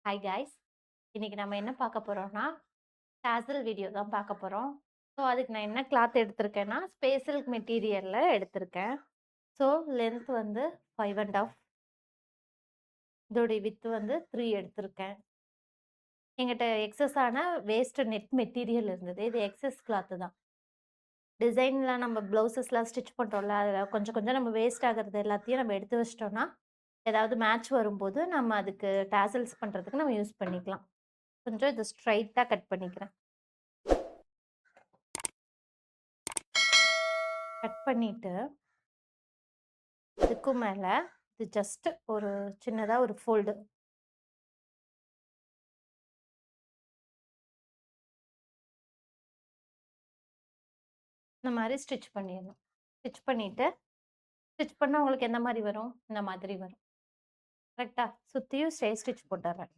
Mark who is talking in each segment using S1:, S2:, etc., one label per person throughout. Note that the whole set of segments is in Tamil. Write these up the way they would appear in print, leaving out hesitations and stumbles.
S1: Hi guys. இன்னைக்கு நம்ம என்ன பார்க்க போறோம்னா, டாசல் வீடியோ தான் பார்க்க போறோம். ஸோ அதுக்கு நான் என்ன கிளாத் எடுத்திருக்கேன்னா, ஸ்பேஸ் மெட்டீரியல்ல எடுத்திருக்கேன். ஸோ லென்த் வந்து 5 1/2. இதோடைய விட்த் வந்து 3 எடுத்திருக்கேன். என்கிட்ட எக்ஸஸ் ஆன வேஸ்ட் நெட் மெட்டீரியல் இருந்தது. இது எக்ஸஸ் கிளாத் தான். டிசைன்லாம் நம்ம ப்ளவுசஸ்லாம் ஸ்டிச் பண்றோம்ல, அதில கொஞ்சம் கொஞ்சம் நம்ம வேஸ்ட் ஆகுறது எல்லாத்தையும் நம்ம எடுத்து வச்சுட்டோம்னா, ஏதாவது மேட்ச் வரும்போது நம்ம அதுக்கு டாசல்ஸ் பண்றதுக்கு நம்ம யூஸ் பண்ணிக்கலாம். கொஞ்சம் இத ஸ்ட்ரைட்டா கட் பண்ணிக்கிறேன். கட் பண்ணிட்டு, இதுக்கும் மேல இது ஜஸ்ட் ஒரு சின்னதா ஒரு ஃபோல்டு. இந்த மாரி ஸ்டிச் பண்ணிறணும். ஸ்டிச் பண்ணிட்டு, ஸ்டிச் பண்ணா உங்களுக்கு எந்த மாரி வரும்? இந்த மாதிரி வரும். கரெக்ட்டா? சுத்தியும் ஸ்டிச் போட்டுர்றேன்.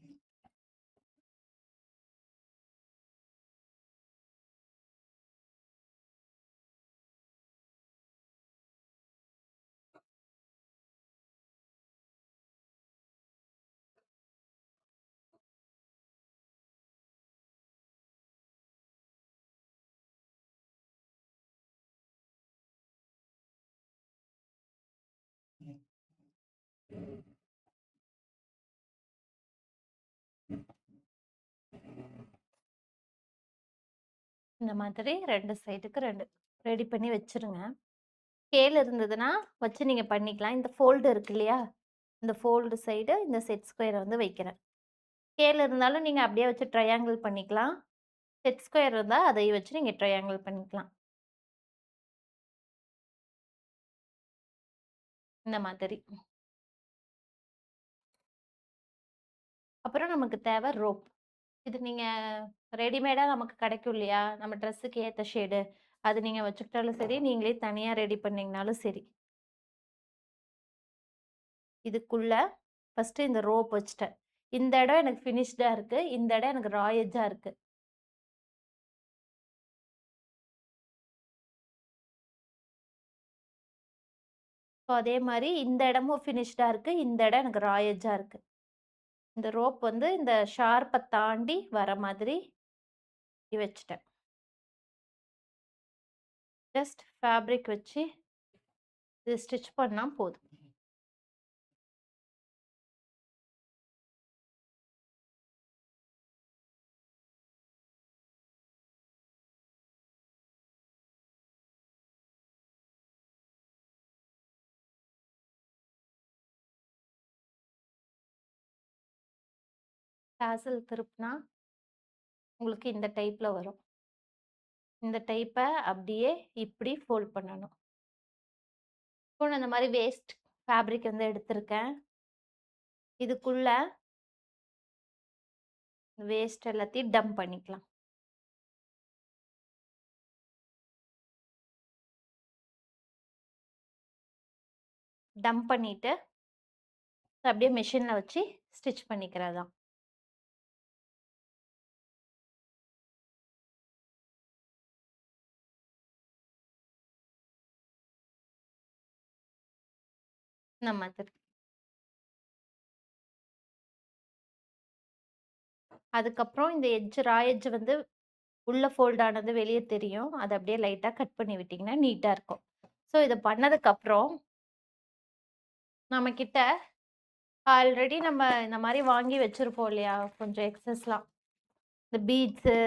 S1: இந்த மாதிரி 2 சைடுக்கு 2 ரெடி பண்ணி வச்சுருங்க. ஸ்கேல் இருந்ததுன்னா வச்சு நீங்க பண்ணிக்கலாம். இந்த ஃபோல்டு இருக்கு இல்லையா? இந்த ஃபோல்டு சைடு இந்த செட் ஸ்கொயர வந்து வைக்கிறேன். ஸ்கேல் இருந்தாலும் நீங்க அப்படியே வச்சு ட்ரையாங்கிள் பண்ணிக்கலாம். செட் ஸ்கொயர் இருந்தா அதையும் வச்சு நீங்க ட்ரையாங்கிள் பண்ணிக்கலாம். இந்த மாதிரி. அப்புறம் நமக்கு தேவை ரோப். இது நீங்க ரெடிமேடா நமக்கு கிடைக்கும் இல்லையா? நம்ம ட்ரெஸ்ஸுக்கு ஏத்த ஷேடு. அது நீங்க வச்சுக்கிட்டாலும் சரி, நீங்களே தனியா ரெடி பண்ணீங்கனாலும் சரி. இதுக்குள்ள ஃபர்ஸ்ட்டு இந்த ரோப் வச்சுட்டேன். இந்த இடம் எனக்கு ஃபினிஷ்டா இருக்கு. இந்த இடம் எனக்கு ரா எட்ஜா இருக்கு. ஸோ அதே மாரி இந்த இடமும் ஃபினிஷ்டா இருக்கு. இந்த இடம் எனக்கு ரா எட்ஜா இருக்கு. இந்த ரோப் வந்து இந்த ஷார்ப்ப தாண்டி வர மாதிரி வச்சுட்டேன். ஜஸ்ட் ஃபேப்ரிக் வச்சு இது ஸ்டிச் பண்ணா போதும். டாசல் திருப்புனா உங்களுக்கு இந்த டைப்ல வரும். இந்த டைப்ப அப்படியே இப்படி ஃபோல்ட் பண்ணணும். இப்போ நான் இந்த மாரி வேஸ்ட் ஃபேப்ரிக் வந்து எடுத்திருக்கேன். இதுக்குள்ள வேஸ்ட் எல்லாத்தையும் டம்ப் பண்ணிக்கலாம். டம்ப் பண்ணிட்டு, அப்படியே மெஷின்ல வச்சு ஸ்டிச் பண்ணிக்கிறது தான். இந்த மாதிரி. அதுக்கப்புறம் இந்த ரா எட்ஜ் வந்து உள்ள ஃபோல்ட் ஆனது வெளிய தெரியும். அத அப்படியே லைட்டா கட் பண்ணி விட்டீங்கன்னா நீட்டா இருக்கும். ஸோ இத பண்ணதுக்கப்புறம், நம்மகிட்ட ஆல்ரெடி நம்ம இந்த மாரி வாங்கி வச்சிருப்போம் இல்லையா? கொஞ்சம் எக்ஸஸ்லாம். இந்த பீட்ஸு,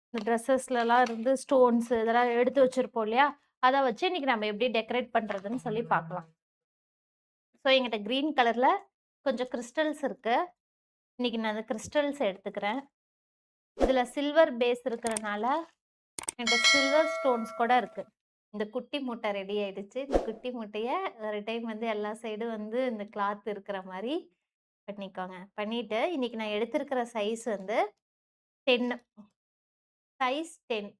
S1: இந்த ட்ரெஸ்ஸஸ்லலாம் இருந்து ஸ்டோன்ஸ் இதெல்லாம் எடுத்து வச்சிருப்போம் இல்லையா? அத வச்சு இன்னைக்கு நம்ம எப்படி டெக்கரேட் பண்றதுன்னு சொல்லி பார்க்கலாம். ஸோ என்கிட்ட கிரீன் கலர்ல கொஞ்சம் கிறிஸ்டல்ஸ் இருக்கு. இன்னைக்கு நான் அந்த கிறிஸ்டல்ஸ் எடுத்துக்கிறேன். இதுல சில்வர் பேஸ் இருக்கிறனால, என்கிட்ட சில்வர் ஸ்டோன்ஸ் கூட இருக்கு. இந்த குட்டி மூட்டை ரெடி ஆயிடுச்சு. இந்த குட்டி மூட்டைய ஒரு டைம் வந்து எல்லா சைடும் வந்து இந்த கிளாத் இருக்கிற மாரி பண்ணிக்கோங்க. பண்ணிட்டு இன்னைக்கு நான் எடுத்திருக்கிற சைஸ் வந்து 10. சைஸ் 10.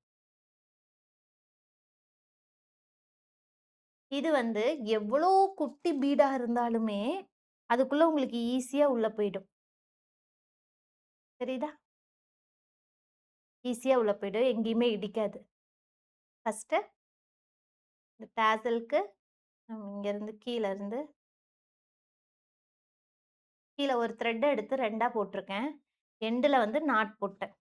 S1: இது வந்து எவ்வளோ குட்டி பீடா இருந்தாலுமே, அதுக்குள்ள உங்களுக்கு ஈஸியா உள்ள போயிடும். தெரியுதா? ஈஸியா உள்ள போயிடும். எங்கேயுமே இடிக்காது. ஃபர்ஸ்ட்டு இந்த டாசல்க்கு நம்ம இங்கேருந்து கீழ இருந்து கீழ ஒரு த்ரெட் எடுத்து 2ஆ போட்டுருக்கேன். எண்டுல வந்து நாட் போட்டேன்.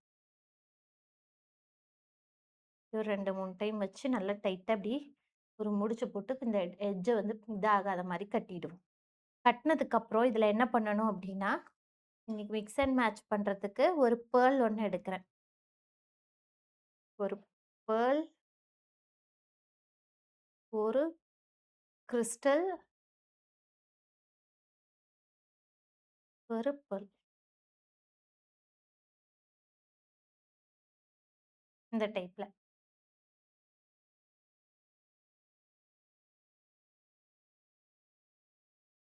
S1: ஒரு 2, 3 டைம் வச்சு நல்லா டைட்டா இப்டி ஒரு முடிச்சு போட்டு இந்த எட்ஜ வந்து இதாகாத மாரி கட்டிடுவோம். கட்னதுக்கப்புறம் இதுல என்ன பண்ணணும் அப்டின்னா, இன்னைக்கு மிக்ஸ் அண்ட் மேட்ச் பண்றதுக்கு ஒரு பேர்ல் ஒண்ணு எடுக்கிறேன். ஒரு பேர்ல், ஒரு கிறிஸ்டல், ஒரு பேர்ல். இந்த டைப்ல.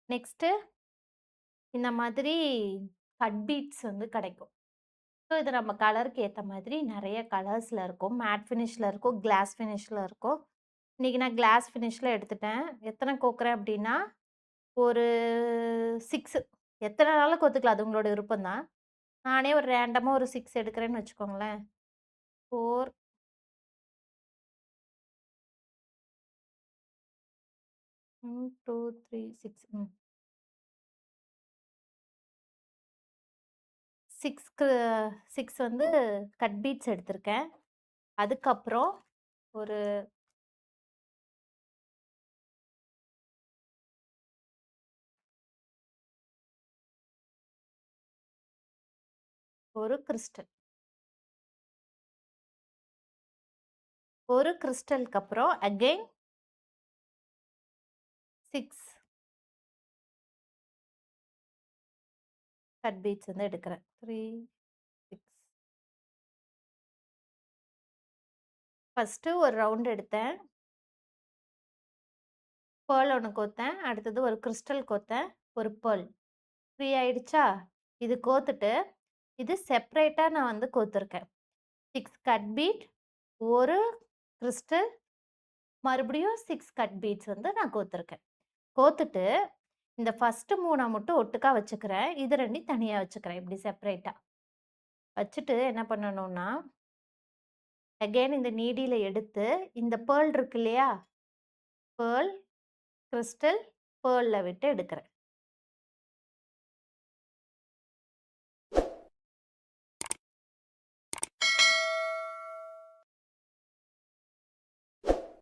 S1: நெக்ஸ்ட்டு இந்த மாதிரி கட் பீட்ஸ் வந்து கிடைக்கும். ஸோ இது நம்ம கலருக்கு ஏத்த மாதிரி நெறைய கலர்ஸ்ல இருக்கும். மேட் ஃபினிஷ்ல இருக்கும், கிளாஸ் ஃபினிஷ்ல இருக்கும். இன்னைக்கு நான் கிளாஸ் ஃபினிஷ்ல எடுத்துட்டேன். எத்தன கோக்குறேன் அப்டின்னா, ஒரு 6 எத்தனனாலும் கோத்துக்கலாம். அது உங்களோட விருப்பம் தான். நானே ஒரு ரேண்டமா ஒரு 6 எடுக்கிறேன்னு வச்சுக்கோங்களேன். 4 2, 3, 6 6க்கு 6 வந்து கட் பீட்ஸ் எடுத்திருக்கேன். அதுக்கப்புறம் ஒரு ஒரு கிறிஸ்டல். ஒரு கிறிஸ்டலுக்கு அப்புறம் அகைன் 6 கட் பீட்ஸ் வந்து எடுக்கிறேன். 3, 6 ஃபர்ஸ்ட்டு ஒரு ரவுண்ட் எடுத்தேன். பேர்ல் ஒண்ணு கோத்தேன். அடுத்தது ஒரு கிறிஸ்டல் கோத்தேன். ஒரு பேர்ல். 3 ஆயிடுச்சா? இது கோத்துட்டு, இது செப்பரேட்டா நான் வந்து கோத்துருக்கேன். 6 கட் பீட், ஒரு கிறிஸ்டல், மறுபடியும் 6 கட் பீட்ஸ் வந்து நான் கோத்துருக்கேன். கோத்துட்டு, இந்த ஃபர்ஸ்ட்டு 3 மட்டும் ஒட்டுக்கா வச்சுக்கிறேன். இது 2யும் தனியா வச்சுக்கிறேன். இப்படி செப்பரேட்டா. வச்சுட்டு என்ன பண்ணணும்னா, அகைன் இந்த நீடில எடுத்து, இந்த பேர்ல் இருக்கு இல்லையா? பேர்ல், கிறிஸ்டல், பேர்ல்ல விட்டு எடுக்கிறேன்.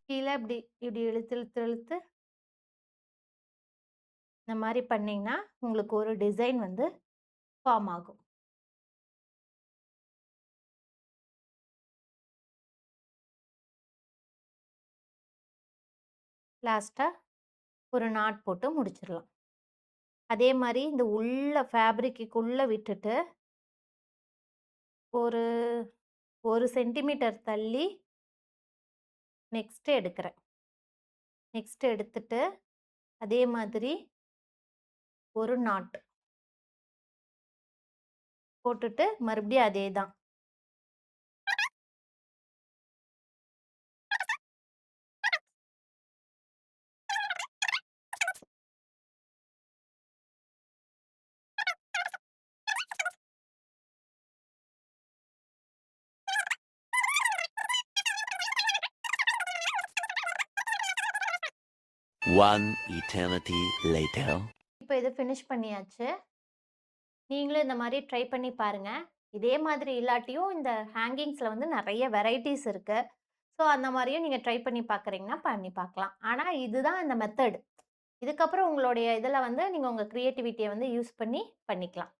S1: கீழ இப்படி இப்படி இழுத்து, இழுத்து, இழுத்து இந்த மாரி பண்ணீங்கன்னா, உங்களுக்கு ஒரு டிசைன் வந்து ஃபார்ம் ஆகும். லாஸ்ட்டா ஒரு நாட் போட்டு முடிச்சிடலாம். அதே மாரி இந்த உள்ள ஃபேப்ரிக்குள்ள விட்டுட்டு, ஒரு 1 சென்டிமீட்டர் தள்ளி நெக்ஸ்ட் எடுக்கிறேன். நெக்ஸ்ட் எடுத்துட்டு, அதே மாதிரி ஒரு நாட் போட்டுட்டு, மறுபடியும் அதே தான்.
S2: One eternity later.
S1: இப்ப இத ஃபினிஷ் பண்ணியாச்சு. நீங்களும் இந்த மாரி ட்ரை பண்ணி பாருங்க. இதே மாதிரி இல்லாட்டியும் இந்த ஹேங்கிங்ஸ்ல வந்து நெறைய வெரைட்டீஸ் இருக்கு. ஸோ அந்த மாரியும் நீங்க ட்ரை பண்ணி பார்க்குறீங்கன்னா பண்ணி பார்க்கலாம். ஆனா இதுதான் இந்த மெத்தட். இதுக்கப்புறம் உங்களுடைய இதுல வந்து நீங்க உங்க கிரியேட்டிவிட்டிய வந்து யூஸ் பண்ணி பண்ணிக்கலாம்.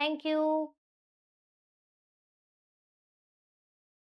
S1: Thank you.